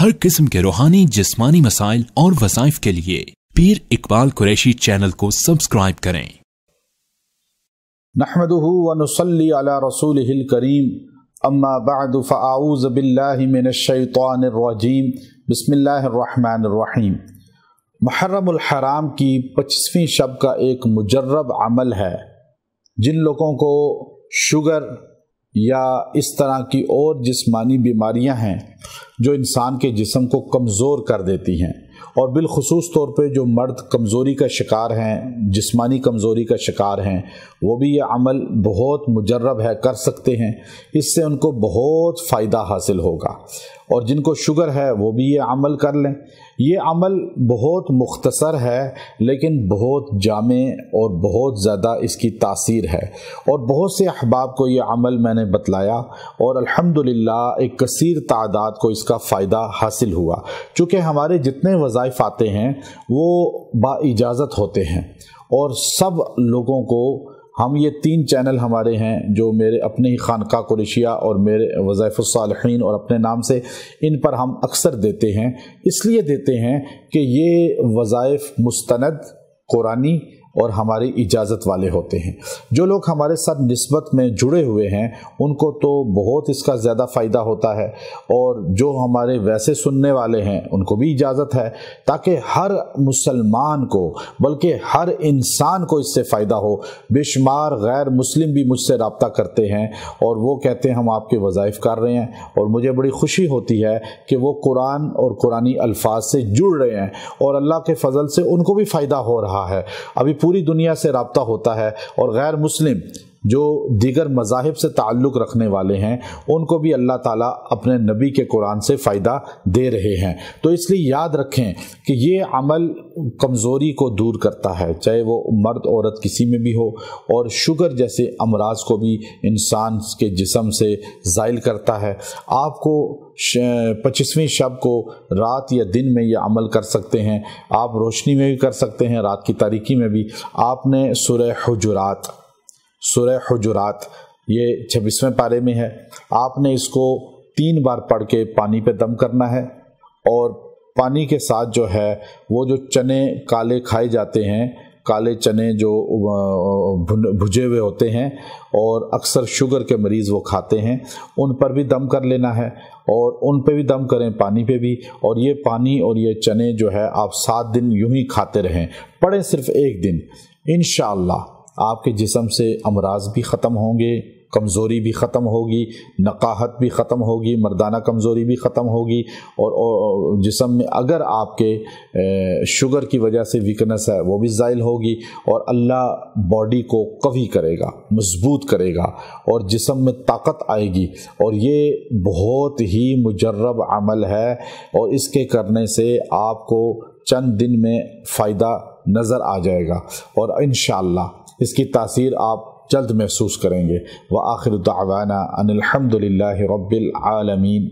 हर किस्म के रूहानी जिस्मानी मसाइल और वज़ाइफ के लिए पीर इकबाल कुरैशी चैनल को सब्सक्राइब करें। नहमदुहु व नुसल्ली अला रसूलिहिल करीम, अम्मा बअदु फ़अऊज़ु बिल्लाहि मिनश शैतानिर रजीम, बिस्मिल्लाहिर रहमानिर रहीम। मुहर्रमुल हराम की 25वीं शब का एक मुजर्रब अमल है। जिन लोगों को शुगर या इस तरह की और जिस्मानी बीमारियां हैं जो इंसान के जिस्म को कमज़ोर कर देती हैं, और बिलखुसूस तौर पे जो मर्द कमज़ोरी का शिकार हैं, जिस्मानी कमज़ोरी का शिकार हैं, वो भी ये अमल बहुत मुजर्रब है, कर सकते हैं। इससे उनको बहुत फ़ायदा हासिल होगा। और जिनको शुगर है वो भी ये अमल कर लें। ये अमल बहुत मुख्तसर है लेकिन बहुत जामे और बहुत ज़्यादा इसकी तासीर है, और बहुत से अहबाब को ये अमल मैंने बतलाया और अल्हम्दुलिल्लाह एक कसीर तादाद को इसका फ़ायदा हासिल हुआ। चूँकि हमारे जितने वज़ाइफ आते हैं वो बाइजाज़त होते हैं, और सब लोगों को हम ये 3 चैनल हमारे हैं जो मेरे अपने ही खानका कुरैशिया और मेरे वज़ाइफ़ुस सालिहीन और अपने नाम से, इन पर हम अक्सर देते हैं। इसलिए देते हैं कि ये वज़ाइफ मुस्तनद कुरानी और हमारी इजाज़त वाले होते हैं। जो लोग हमारे साथ निस्बत में जुड़े हुए हैं उनको तो बहुत इसका ज़्यादा फ़ायदा होता है, और जो हमारे वैसे सुनने वाले हैं उनको भी इजाज़त है, ताकि हर मुसलमान को, बल्कि हर इंसान को इससे फ़ायदा हो। बेशुमार गैर मुस्लिम भी मुझसे रब्ता करते हैं और वो कहते हैं हम आपके वज़ाइफ कर रहे हैं, और मुझे बड़ी खुशी होती है कि वो कुरान और कुरानी अल्फाज से जुड़ रहे हैं और अल्लाह के फ़ज़ल से उनको भी फ़ायदा हो रहा है। अभी पूरी दुनिया से राब्ता होता है, और गैर मुस्लिम जो दीगर मज़ाहिब से ताल्लुक़ रखने वाले हैं उनको भी अल्लाह ताला अपने नबी के कुरान से फ़ायदा दे रहे हैं। तो इसलिए याद रखें कि ये अमल कमज़ोरी को दूर करता है, चाहे वो मर्द औरत किसी में भी हो, और शुगर जैसे अमराज को भी इंसान के जिस्म से ज़ाइल करता है। आपको 25वीं शब को रात या दिन में ये अमल कर सकते हैं। आप रोशनी में भी कर सकते हैं, रात की तारीकी में भी। आपने सूरह हुजुरात ये 26वें पारे में है, आपने इसको 3 बार पढ़ के पानी पे दम करना है, और पानी के साथ जो है वो जो चने काले खाए जाते हैं, काले चने जो भुजे हुए होते हैं और अक्सर शुगर के मरीज़ वो खाते हैं, उन पर भी दम कर लेना है, और उन पे भी दम करें, पानी पे भी। और ये पानी और ये चने जो है आप 7 दिन यूं ही खाते रहें, पढ़ें सिर्फ 1 दिन। इंशाअल्लाह आपके जिस्म से अमराज भी ख़त्म होंगे, कमज़ोरी भी ख़त्म होगी, नकाहत भी ख़त्म होगी, मर्दाना कमज़ोरी भी ख़त्म होगी, और जिस्म में अगर आपके शुगर की वजह से वीकनेस है वो भी ज़ाइल होगी, और अल्लाह बॉडी को कवी करेगा, मजबूत करेगा, और जिस्म में ताकत आएगी। और ये बहुत ही मुजर्रब अमल है, और इसके करने से आपको चंद दिन में फ़ायदा नज़र आ जाएगा, और इंशाअल्लाह इसकी तासीर आप जल्द महसूस करेंगे। व आखिर दावाना अनिल हम्दुलिल्लाहि रब्बिल आलमीन।